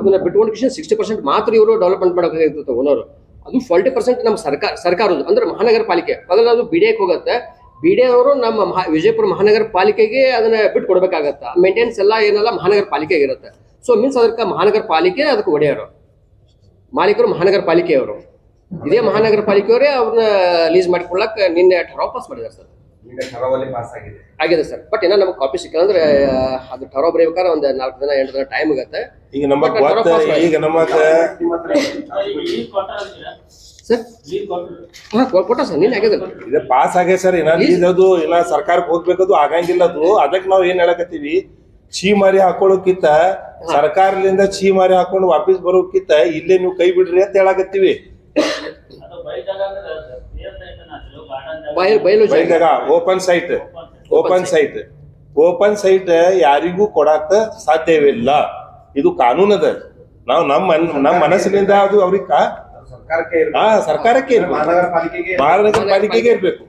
ಅದನ್ನ ಬಿಟ್ಕೊಂಡು 60% ಮಾತ್ರ ಇವರು ಡೆವಲಪ್ಮೆಂಟ್ ಮಾಡಬೇಕಾಗಿರ್ತದೆ ಓನರು. ಅದು 40% ನಮ್ಮ ಸರ್ಕಾರದ್ದು ಅಂದ್ರೆ ಮಹಾನಗರ ಪಾಲಿಕೆ. ಅದನ್ನ ಅದು BDAಕ್ಕೆ ಹೋಗುತ್ತೆ. BDA ಅವರು ನಮ್ಮ ವಿಜಯಪುರ ಮಹಾನಗರ ಪಾಲಿಕೆಗೆ ಅದನ್ನ ಬಿಟ್ಟು ಕೊಡ್ಬೇಕಾಗತ್ತೆ. ಮೇಂಟೆನೆನ್ಸ್ ಎಲ್ಲ ಏನೆಲ್ಲ ಮಹಾನಗರ ಪಾಲಿಕೆಗೆ ಇರುತ್ತೆ. ಸೊ ಮೀನ್ಸ್ ಅದಕ್ಕೆ ಮಹಾನಗರ ಪಾಲಿಕೆ ಅದಕ್ಕೆ ಒಡೆಯರು, ಮಾಲೀಕರು ಮಹಾನಗರ ಪಾಲಿಕೆಯವರು. ಇದೇ ಮಹಾನಗರ ಪಾಲಿಕೆಯವರೇ ಅವ್ರನ್ನ ಲೀಸ್ ಮಾಡಿಕೊಳ್ಳಕ್ ನಿನ್ನೆ ಠರಾವ್ ಪಾಸ್ ಮಾಡಿದ್ದಾರೆ ಸರ್. ಆಗಿದೆ ಸರ್. ಬಟ್ ಏನೋ ನಮ್ಗೆ ಕಾಪಿ ಸಿಕ್ಕಿಲ್ಲ ಅಂದ್ರೆ ಅದು ಠರಾವ್ ಬರೀಬೇಕಾದ್ರೆ ಒಂದು 4 ದಿನ 8 ದಿನ ಟೈಮ್ ಆಗತ್ತೆ. ಈಗ ನಮ್ಮ ಕೊಟ್ಟ ಸರ್ ನಿನ್ನೆ ಆಗಿದೆ. ಇದು ಪಾಸ್ ಆಗಿದೆ ಸರ್. ಇದು ಇನ್ನ ಸರ್ಕಾರಕ್ಕೆ ಹೋಗ್ಬೇಕದು ಆಗಂಗಿಲ್ಲ. ಅದು ಅದಕ್ಕೆ ನಾವು ಏನ್ ಹೇಳಕತ್ತೀವಿ, ಛೀ ಮಾರಿ ಹಾಕೊಳ್ಳೋಕ್ಕಿಂತ ಸರ್ಕಾರದಿಂದ ಛೀ ಮಾರಿ ಹಾಕೊಂಡು ವಾಪಸ್ ಬರೋಕ್ಕಿಂತ ಇಲ್ಲೇ ನೀವು ಕೈ ಬಿಡ್ರಿ ಅಂತ ಹೇಳಕತ್ತೀವಿ. ಓಪನ್ ಸೈಟ್ ಯಾರಿಗೂ ಕೊಡಾಕ ಸಾಧ್ಯವಿಲ್ಲ. ಇದು ಕಾನೂನದ. ನಾವು ನಮ್ಮ ಮನಸ್ಸಿನಿಂದ ಅದು ಅವ್ರಿಗೆ ಸರ್ಕಾರಕ್ಕೆ ಇರ್ಬೇಕು, ಮಹಾನಗರ ಪಾಲಿಕೆಗೆ ಇರ್ಬೇಕು,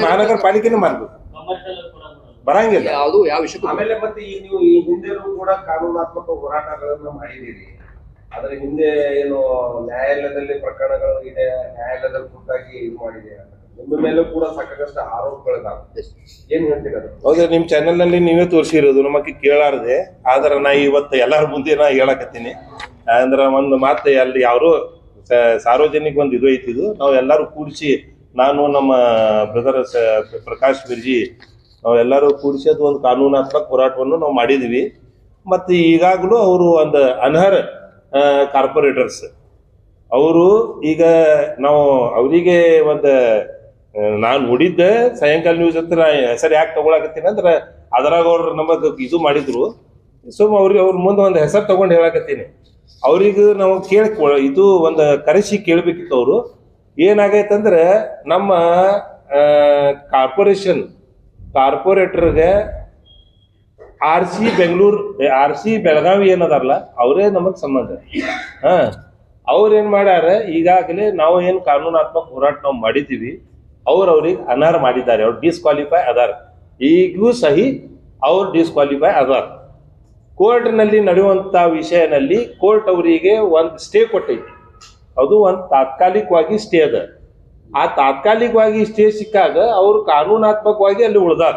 ಮಹಾನಗರ ಪಾಲಿಕೆನೇ ಮಾಡ್ಬೇಕು. ಬರಂಗಿಲ್ಲ ಯಾವುದು ಯಾವ ವಿಷಯ. ಆಮೇಲೆ ಮತ್ತೆ ನೀವು ಈ ಹಿಂದೆನೂ ಕೂಡ ಕಾನೂನಾತ್ಮಕ ಹೋರಾಟಗಳನ್ನ ಮಾಡಿದ್ದೀರಿ. ಅದರ ಹಿಂದೆ ಏನು ನ್ಯಾಯಾಲಯದಲ್ಲಿ ಪ್ರಕರಣಗಳು ಇದೆ, ನ್ಯಾಯಾಲಯದಲ್ಲಿ ಖುದ್ದಾಗಿ ಇದು ಮಾಡಿದೆ. ನಿಮ್ಮ ಮೇಲೂ ಕೂಡ ಸಾಕಷ್ಟು ಆರೋಪಗಳಿದಾವೆ. ಏನ್ ಹೇಳ್ತೀರ? ಹೌದು, ನಿಮ್ ಚಾನೆಲ್ ನಲ್ಲಿ ನೀವೇ ತೋರಿಸಿರೋದು ನಮಗೆ ಕೇಳಾರದೆ. ಆದ್ರೆ ನಾ ಇವತ್ತು ಎಲ್ಲಾರ ಮುಂದೆ ನಾ ಹೇಳಕತ್ತೀನಿ. ಅಂದ್ರೆ ಒಂದು ಮಾತು, ಅಲ್ಲಿ ಯಾರು ಸಾರ್ವಜನಿಕ ಒಂದು ಇದು ಐತಿದು, ನಾವು ಎಲ್ಲಾರು ಕೂಡಿಸಿ, ನಾನು ನಮ್ಮ ಬ್ರದರ್ ಪ್ರಕಾಶ್ ಬಿರ್ಜಿ ನಾವೆಲ್ಲರೂ ಕೂಡಿಸಿ ಅದು ಒಂದು ಕಾನೂನಾತ್ಮಕ ಹೋರಾಟವನ್ನು ನಾವು ಮಾಡಿದ್ವಿ. ಮತ್ತು ಈಗಾಗಲೂ ಅವರು ಒಂದು ಅನರ್ಹ ಕಾರ್ಪೊರೇಟರ್ಸ್ ಅವರು ಈಗ ನಾವು ಅವರಿಗೆ ಒಂದು ನಾನು ನೋಡಿದ್ದೆ ಸಾಯಂಕಾಲ ನ್ಯೂಸ್ ಹತ್ರ ಹೆಸರು ಯಾಕೆ ತಗೊಳಕತ್ತೀನಿ ಅಂದ್ರೆ ಅದ್ರಾಗ ಅವ್ರು ನಮಗೆ ಇದು ಮಾಡಿದ್ರು. ಸೊ ಅವ್ರ ಮುಂದೆ ಒಂದು ಹೆಸರು ತಗೊಂಡು ಹೇಳಕತ್ತೀನಿ. ಅವ್ರಿಗೆ ನಾವು ಇದು ಒಂದು ಕರೆಸಿ ಕೇಳಬೇಕಿತ್ತು. ಅವರು ಏನಾಗೈತಂದ್ರೆ ನಮ್ಮ ಕಾರ್ಪೊರೇಟರ್ಗೆ RC ಬೆಳಗಾವಿ ಏನದಾರಲ್ಲ ಅವರೇ ನಮಗ್ ಸಂಬಂಧ. ಅವ್ರೇನ್ ಮಾಡ್ಯಾರ, ಈಗಾಗಲೇ ನಾವು ಏನ್ ಕಾನೂನಾತ್ಮಕ ಹೋರಾಟ ನಾವು ಮಾಡಿದ್ದೀವಿ, ಅವ್ರಿಗೆ ಅನರ್ಹ ಮಾಡಿದ್ದಾರೆ, ಅವ್ರು ಡಿಸ್ಕ್ವಾಲಿಫೈ ಅದಾರ. ಈಗೂ ಸಹಿ ಅವ್ರು ಡಿಸ್ಕ್ವಾಲಿಫೈ ಅದಾರ. ಕೋರ್ಟ್ನಲ್ಲಿ ನಡೆಯುವಂಥ ವಿಷಯನಲ್ಲಿ ಕೋರ್ಟ್ ಅವರಿಗೆ ಒಂದು ಸ್ಟೇ ಕೊಟ್ಟೈತಿ. ಅದು ಒಂದು ತಾತ್ಕಾಲಿಕವಾಗಿ ಸ್ಟೇ ಅದ. ಆ ತಾತ್ಕಾಲಿಕವಾಗಿ ಸ್ಟೇ ಸಿಕ್ಕಾಗ ಅವರು ಕಾನೂನಾತ್ಮಕವಾಗಿ ಅಲ್ಲಿ ಉಳ್ದಾರ.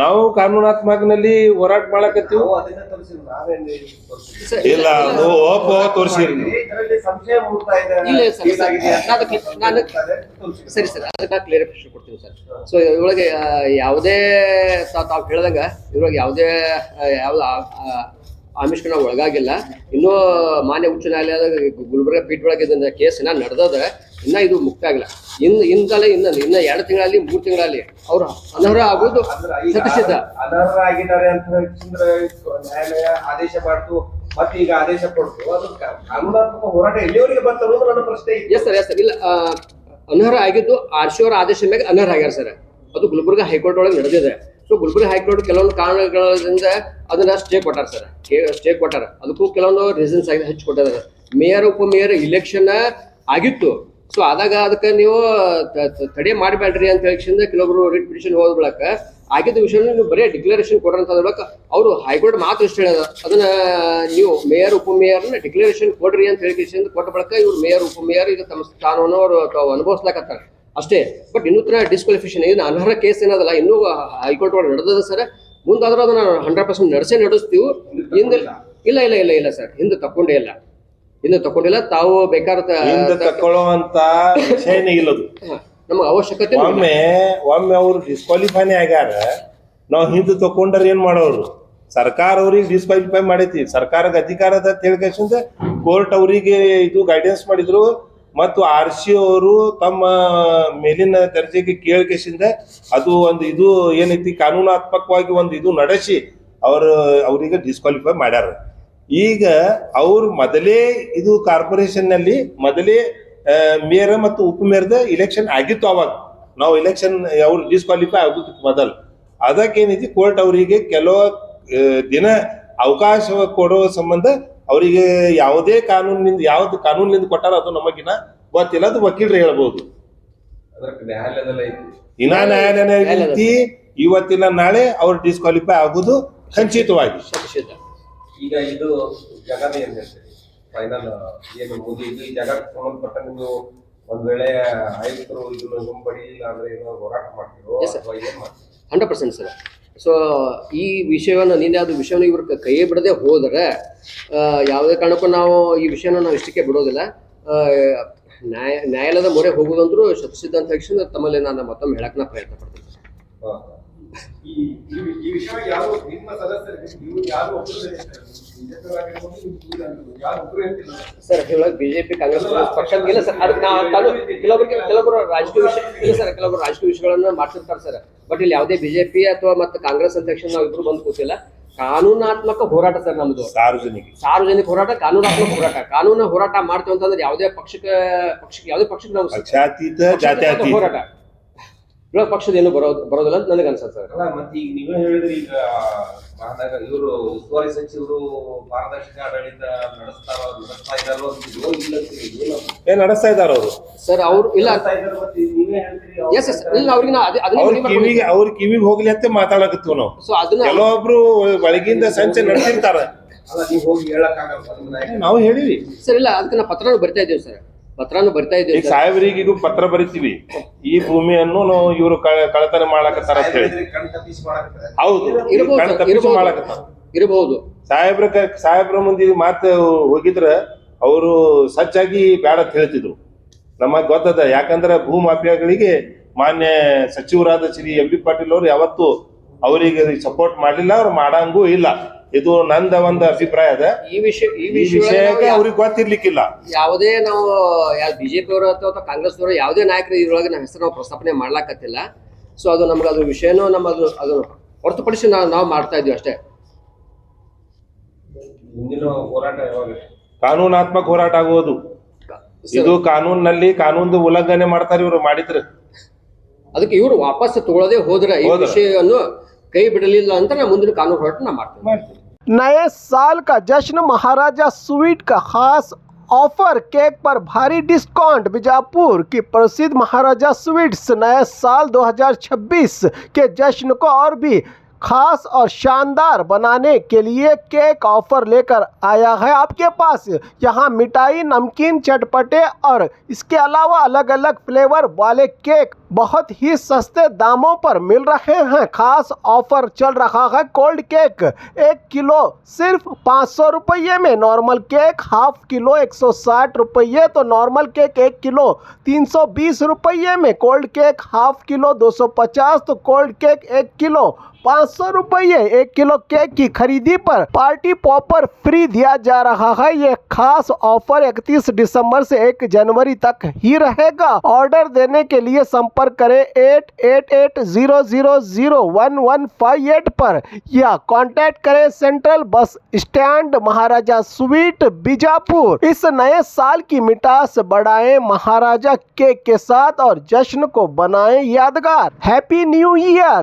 ನಾವು ಕಾನೂನಾತ್ಮಕನಲ್ಲಿ ಹೋರಾಟ ಮಾಡಕತ್ತೀವಿ. ನಾವು ಅದನ್ನ ತೋರಿಸಿಲ್ಲ, ನಾವೇನು ತೋರಿಸಿಲ್ಲ. ಇಲ್ಲ, ಅದು ಓಪ ತೋರಿಸಿರಿ. ಇದರಲ್ಲಿ ಸಂಶಯ ಮೂಡ್ತಾ ಇದೆ. ಇಲ್ಲ ಸರ್, ಹೀಗಾಗಿದೆ ಅಂತ ನಾನು ತೋರಿಸಿಲ್ಲ. ಸರಿ ಸರ್, ಅದಕ್ಕೆ ಕ್ಲಿಯರಿಫಿಕೇಶನ್ ಕೊಡ್ತೀನಿ ಸರ್. ಸೊ ಇದ್ರೊಳಗೆ ಯಾವುದೇ ತಾವು ಹೇಳ್ದಂಗ ಇದ್ರೊಳಗೆ ಯಾವುದೇ ಯಾವ್ದು ಆಮಿಷಕ್ಕೆ ನಾವು ಒಳಗಾಗಿಲ್ಲ. ಇನ್ನೂ ಮಾನ್ಯ ಉಚ್ಚ ನ್ಯಾಯಾಲಯದ ಗುಲ್ಬರ್ಗ ಪೀಠ ಒಳಗೆ ಇದನ್ನ ಕೇಸ್ ಇನ್ನ ನಡೆದದ, ಇನ್ನ ಇದು ಮುಕ್ತ ಆಗಿಲ್ಲ. ಇನ್ನು 2 ತಿಂಗಳಲ್ಲಿ 3 ತಿಂಗಳಲ್ಲಿ ಅವ್ರು ಅನರ್ಹ ಆಗೋದು ಸತ್ಯಸಿದ್ಧ. ಅನರ್ಹ ಆಗಿದ್ದಾರೆ ಅಂತ ಹೇಳಿದ್ರೆ ನ್ಯಾಯಾಲಯ ಆದೇಶ ಮಾಡ್ತು, ಮತ್ತೆ ಈಗ ಆದೇಶ ಕೊಡ್ತು, ಅದು ಕಾನೂನಾತ್ಮಕ ಹೋರಾಟ ಎಲ್ಲಿವರೆಗೆ ಬಂತ ಅನ್ನೋದು ನನ್ನ ಪ್ರಶ್ನೆ ಇತ್ತು. ಎಸ್ ಸರ್, ಇಲ್ಲ ಅನರ್ಹ ಆಗಿದ್ದು RCO ಅವರ ಆದೇಶ ಮೇಲೆ ಅನರ್ಹ ಆಗ್ಯಾರ ಸರ್. ಅದು ಗುಲ್ಬರ್ಗ ಹೈಕೋರ್ಟ್ ಒಳಗೆ ನಡೆದಿದೆ. ಸೊ ಗುಲ್ಬರ್ಗ ಹೈಕೋರ್ಟ್ ಕೆಲವೊಂದು ಕಾರಣಗಳಿಂದ ಅದನ್ನ ಸ್ಟೇ ಕೊಟ್ಟಾರ ಸರ್, ಸ್ಟೇ ಕೊಟ್ಟಾರ. ಅದಕ್ಕೂ ಕೆಲವೊಂದು ರೀಸನ್ಸ್ ಆಗಿ ಹೆಚ್ಚು ಕೊಟ್ಟಿದ್ದಾರೆ. ಮೇಯರ್ ಉಪಮೇಯರ್ ಇಲೆಕ್ಷನ್ ಆಗಿತ್ತು. ಸೊ ಆದಾಗ ಅದಕ್ಕೆ ನೀವು ತಡೆ ಮಾಡಬೇಡ್ರಿ ಅಂತ ಹೇಳಿ ಕೆಲವೊಬ್ರು ರಿಟ್ ಪಿಟಿಷನ್ ಹೋದ ಬಳಕ ಆಗಿದ್ದ ವಿಷಯ ನೀವು ಬರೀ ಡಿಕ್ಲರೇಷನ್ ಕೊಡ್ರಿ ಅಂತ ಬಳಕ ಅವರು ಹೈಕೋರ್ಟ್ ಮಾತು ಇಷ್ಟ ಹೇಳ್ಯಾರ. ಅದನ್ನ ನೀವು ಮೇಯರ್ ಉಪಮೇಯರ್ನ ಡಿಕ್ಲರೇಷನ್ ಕೊಡ್ರಿ ಅಂತ ಹೇಳಿ ಕೊಟ್ಟ ಬಳಕ ಇವ್ರು ಮೇಯರ್ ಉಪಮೇಯರ್ ಈಗ ತಮ್ಮ ಸ್ಥಾನವನ್ನು ಅವರು ಅನುಭವಿಸ್ಲಾಕತ್ತಾರೆ ಅಷ್ಟೇ. ಬಟ್ ಇನ್ನೂ ಡಿಸ್ಕ್ವಾಲಿಫಿಕೇಶನ್ ಏನು ಅನರ್ಹ ಕೇಸ್ ಏನದಲ್ಲ, ಇನ್ನೂ ಹೈಕೋರ್ಟ್ ಒಳಗೆ ನಡೆದದ ಸರ್. ಮುಂದಾದ್ರೂ ಅದನ್ನ 100% ನಡೆಸ್ತೀವಿ. ಹಿಂದೆ ಇಲ್ಲ ಸರ್, ಹಿಂದೆ ತಕೊಂಡಿಲ್ಲ. ತಾವು ಬೇಕಾದ್ರೆ ತಕೊಳ್ಳುವಂತ ವಿಷಯನೇ ಇಲ್ಲದು. ನಮಗೆ ಅವಶ್ಯಕತೆ ಒಮ್ಮೆ ಅವ್ರು ಡಿಸ್ಕ್ವಾಲಿಫೈನೇ ಆಗ್ಯಾರ, ನಾವು ಹಿಂದೆ ತಕೊಂಡ್ರ ಏನ್ ಮಾಡೋರು? ಸರ್ಕಾರ ಅವ್ರಿಗೆ ಡಿಸ್ಕ್ವಾಲಿಫೈ ಮಾಡೈತಿ. ಸರ್ಕಾರಕ್ಕೆ ಅಧಿಕಾರದ ತಿಳ್ಕೇಶಿಂದ ಕೋರ್ಟ್ ಅವರಿಗೆ ಇದು ಗೈಡೆನ್ಸ್ ಮಾಡಿದ್ರು. ಮತ್ತು RCO ಅವರು ತಮ್ಮ ಮೇಲಿನ ದರ್ಜೆಗೆ ಕೇಳಿಕೆಸಿಂದ ಅದು ಒಂದು ಇದು ಏನೈತಿ ಕಾನೂನಾತ್ಮಕವಾಗಿ ಒಂದು ಇದು ನಡೆಸಿ ಅವರಿಗೆ ಡಿಸ್ಕ್ವಾಲಿಫೈ ಮಾಡ್ಯಾರ. ಈಗ ಅವ್ರು ಮೊದಲೇ ಇದು ಕಾರ್ಪೊರೇಷನ್ ನಲ್ಲಿ ಮೊದಲೇ ಮೇಯರ್ ಮತ್ತು ಉಪಮೇಯರ್ದ ಇಲೆಕ್ಷನ್ ಆಗಿತ್ತು. ಅವಾಗ ನಾವು ಇಲೆಕ್ಷನ್ ಅವ್ರು ಡಿಸ್ಕ್ವಾಲಿಫೈ ಆಗೋದಕ್ಕೆ ಮೊದಲು ಅದಕ್ಕೇನೈತಿ ಕೋರ್ಟ್ ಅವರಿಗೆ ಕೆಲವು ದಿನ ಅವಕಾಶ ಕೊಡೋ ಸಂಬಂಧ ಅವರಿಗೆ ಯಾವುದೇ ಯಾವ್ದು ಕಾನೂನಿನಿಂದ ಕೊಟ್ಟಾರ ಅದು ನಮಗಿನ ಗೊತ್ತಿಲ್ಲ. ಅದು ವಕೀಲರು ಹೇಳ್ಬೋದು. ನ್ಯಾಯಾಲಯ ಐತಿ, ಇವತ್ತಿನ ನಾಳೆ ಅವ್ರು ಡಿಸ್ಕ್ವಾಲಿಫೈ ಆಗುದು ಖಚಿತವಾಗಿ. ಈಗ ಇದು ಜಗದ ಏನ್ ಹೇಳ್ತೀರಿ ಫೈನಲ್ ಏನು ಮುಗಿದು ಈ ಜಗಕ್ಕೆ ಸಂಬಂಧಪಟ್ಟಂಗೆ ನೀವು ಒಂದ್ ವೇಳೆ ಆಯುಕ್ತರು ಇದನ್ನು ಹಿಂಪಡಿಲಿಲ್ಲ ಅಂದ್ರೆ ಏನೋ ಹೋರಾಟ ಮಾಡ್ತಿರೋ ಅಥವಾ ಏನ್ ಮಾಡ್ತೀವಿ? 100% ಸರ್. ಸೊ ಈ ವಿಷಯವನ್ನು ವಿಷಯವನ್ನು ಇವ್ರ ಕೈ ಬಿಡದೆ ಹೋದರೆ ಯಾವುದೇ ಕಾರಣಕ್ಕೂ ನಾವು ಈ ವಿಷಯನ ನಾವು ಇಷ್ಟಕ್ಕೆ ಬಿಡೋದಿಲ್ಲ. ನ್ಯಾಯಾಲಯದ ಮೊರೆ ಹೋಗುದಂದ್ರೂ ಶತಸಿದ್ಧ ಅಂತ ಹೇಳಿ ತಮ್ಮಲ್ಲಿ ನಾನು ಮತ್ತೊಮ್ಮೆ ಹೇಳಕ್ ನಾ ಪ್ರಯತ್ನ ಪಡ್ತೀನಿ. ಸರ್ ಹೇಳಕ್ ಬಿಜೆಪಿ ಕಾಂಗ್ರೆಸ್ ಪಕ್ಷ ಇಲ್ಲ ಸರ್. ಕೆಲವೊಬ್ಬರು ರಾಜಕೀಯ ವಿಷಯ ಇಲ್ಲ ಸರ್, ಕೆಲವೊಬ್ರು ರಾಜಕೀಯ ವಿಷಯಗಳನ್ನ ಮಾಡ್ತಿರ್ತಾರೆ ಸರ್. ಬಟ್ ಇಲ್ಲಿ ಯಾವುದೇ ಬಿಜೆಪಿ ಅಥವಾ ಮತ್ತೆ ಕಾಂಗ್ರೆಸ್ ಅಂತ ತಕ್ಷಣ ನಾವು ಇಬ್ರು ಬಂದು ಕೂತಿಲ್ಲ. ಕಾನೂನಾತ್ಮಕ ಹೋರಾಟ ಸರ್ ನಮ್ದು, ಸಾರ್ವಜನಿಕ ಹೋರಾಟ, ಕಾನೂನಾತ್ಮಕ ಹೋರಾಟ. ಕಾನೂನು ಹೋರಾಟ ಮಾಡ್ತೀವಿ ಅಂತಂದ್ರೆ ಯಾವುದೇ ಪಕ್ಷಕ್ಕೆ ನಾವು ಹೋರಾಟ ಪಕ್ಷದ ಏನು ಬರೋದಿಲ್ಲ ಅಂತ ನನಗೆ ಅನ್ಸುತ್ತೆ ಸರ್. ಮತ್ತೆ ಈಗ ನೀವೇ ಹೇಳಿದ್ರಿ, ಈಗ ಇವರು ಉಸ್ತುವಾರಿ ಸಚಿವರು ಪಾರದರ್ಶಕ ಆಡಳಿತ ನಡೆಸ್ತಾ ಇದಾರ ಅವರು ಸರ್. ಅವ್ರು ಇಲ್ಲ ಅವ್ರ ಕಿವಿಗೆ ಹೋಗ್ಲಿ ಅಂತ ಮಾತಾಡಕತ್ತೀವಿ ನಾವು. ಸೊ ಅದನ್ನ ಕೆಲವೊಬ್ರು ಒಳಗಿಂದ ಸಂಚೆ ನಡೆಸಿರ್ತಾರ, ನಾವು ಹೇಳಿವಿ ಸರ್. ಇಲ್ಲ ಅದಕ್ಕೆ ನಾವು ಪತ್ರನೂ ಬರ್ತಾ ಇದ್ದೇವೆ ಸರ್, ಈಗ ಸಾಹೇಬರಿಗೆ ಇದು ಪತ್ರ ಬರಿತೀವಿ, ಈ ಭೂಮಿಯನ್ನು ನಾವು ಇವರು ಕಳತನ ಮಾಡಕತ್ತಾರ ಅಂತ ಹೇಳಿ. ಹೌದು, ಇರಬಹುದು. ಸಾಹೇಬ್ರ ಮುಂದೆ ಮಾತು ಹೋಗಿದ್ರ ಅವರು ಸಜ್ಜಾಗಿ ಬ್ಯಾಡ ಅಂತ ಹೇಳ್ತಿದ್ರು. ನಮಗ್ ಗೊತ್ತದ, ಯಾಕಂದ್ರ ಭೂ ಮಾಫಿಯಾಗಳಿಗೆ ಮಾನ್ಯ ಸಚಿವರಾದ ಶ್ರೀ ಎಂ ಬಿ ಪಾಟೀಲ್ ಅವರು ಯಾವತ್ತು ಅವರಿಗೆ ಸಪೋರ್ಟ್ ಮಾಡ್ಲಿಲ್ಲ, ಅವ್ರು ಮಾಡಂಗೂ ಇಲ್ಲ. ಇದು ನಂದ ಒಂದು ಅಭಿಪ್ರಾಯ ಅದ. ಈ ವಿಷಯಕ್ಕೆ ಅವ್ರಿಗೆ ಗೊತ್ತಿರ್ಲಿಕ್ಕಿಲ್ಲ. ಯಾವುದೇ ನಾವು ಬಿಜೆಪಿ ಅವರು ಅಥವಾ ಕಾಂಗ್ರೆಸ್ ಅವರು ಯಾವುದೇ ನಾಯಕರು ಇದ್ರೊಳಗೆ ನಮ್ಮ ಹೆಸರು ನಾವು ಪ್ರಸ್ತಾಪನೆ ಮಾಡ್ಲಾಕತ್ತಿಲ್ಲ. ಸೊ ಅದು ನಮ್ಗೆ ಅದು ವಿಷಯನೂ ಅದು ಹೊರತುಪಡಿಸಿ ನಾವು ಮಾಡ್ತಾ ಇದೀವಿ ಅಷ್ಟೇ. ಕಾನೂನಾತ್ಮಕ ಹೋರಾಟ ಆಗುವುದು ಇದು ಕಾನೂನಿನಲ್ಲಿ ಕಾನೂನು ಉಲ್ಲಂಘನೆ ಮಾಡ್ತಾರೆ ಇವರು ಮಾಡಿದ್ರೆ. ಅದಕ್ಕೆ ಇವರು ವಾಪಸ್ ತಗೊಳ್ಳದೆ ಹೋದ್ರೆ ಈ ವಿಷಯವನ್ನು ಕೈ ಬಿಡಲಿಲ್ಲ ಅಂತ ನಾವು ಮುಂದಿನ ಕಾನೂನು ಹೋರಾಟ ಮಾಡ್ತೀವಿ. नए साल का जश्न महाराजा स्वीट का खास ऑफर केक पर भारी डिस्काउंट। बीजापुर की प्रसिद्ध महाराजा स्वीट्स नए साल 2026 के जश्न को और भी खास और शानदार बनाने के लिए केक ऑफर लेकर आया है आपके पास। यहाँ मिठाई, नमकीन, चटपटे और इसके अलावा अलग अलग फ्लेवर वाले केक बहुत ही सस्ते दामों पर मिल रहे हैं। खास ऑफर चल रहा है। कोल्ड केक 1 किलो सिर्फ 500 रुपये में, नॉर्मल केक हाफ किलो 160 रुपये, तो नॉर्मल केक 1 किलो 320 रुपये में, कोल्ड केक हाफ किलो 250, तो कोल्ड केक 1 किलो 500 रुपये। 1 किलो केक की खरीदी पर पार्टी पॉपर फ्री दिया जा रहा है। ये खास ऑफर 31 दिसंबर से 1 जनवरी तक ही रहेगा। ऑर्डर देने के लिए संपर्क करें 8880001158 पर या कांटेक्ट करें सेंट्रल बस स्टैंड महाराजा स्वीट बीजापुर। इस नए साल की मिठास बढ़ाएं महाराजा केक के साथ और जश्न को बनाएं यादगार। Happy new year.